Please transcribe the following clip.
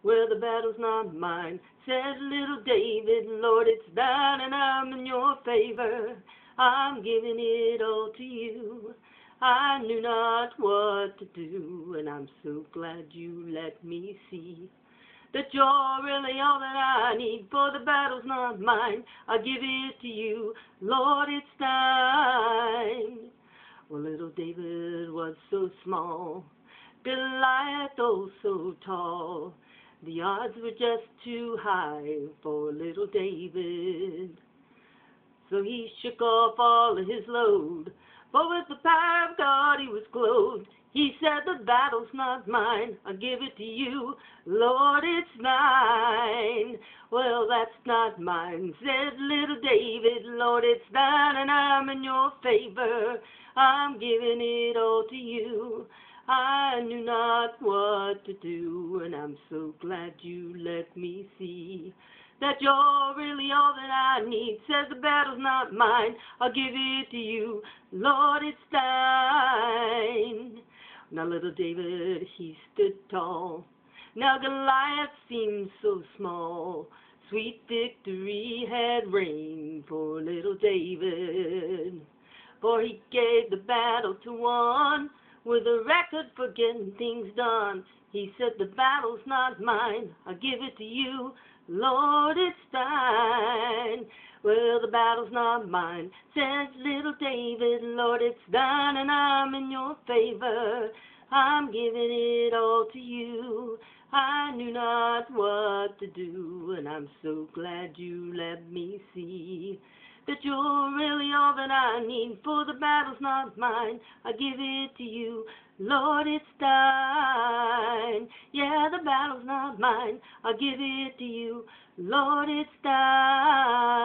Well, the battle's not mine, said little David. Lord, it's thine, and I'm in your favor. I'm giving it all to you. I knew not what to do, and I'm so glad you let me see that you're really all that I need, for the battle's not mine. I give it to you, Lord, it's thine. Well, little David was so small, Goliath oh so tall. The odds were just too high for little David. So he shook off all of his load, for with the power of God he was clothed. He said, the battle's not mine, I give it to you, Lord, it's thine. Well, that's not mine, said little David. Lord, it's thine, and I'm in your favor. I'm giving it all to you. I knew not what to do, and I'm so glad you let me see that you're really all that I need. Says the battle's not mine, I'll give it to you, Lord, it's thine. Now little David, he stood tall. Now Goliath seemed so small. Sweet victory had reigned for little David. For he gave the battle to one with a record for getting things done. He said, the battle's not mine, I'll give it to you, Lord, it's thine. Well, the battle's not mine, says little David. Lord, it's thine, and I'm in your favor. I'm giving it all to you. I knew not what to do, and I'm so glad you let me see that you're really all that I need, for the battle's not mine, I give it to you, Lord, it's thine. Yeah, the battle's not mine, I give it to you, Lord, it's thine.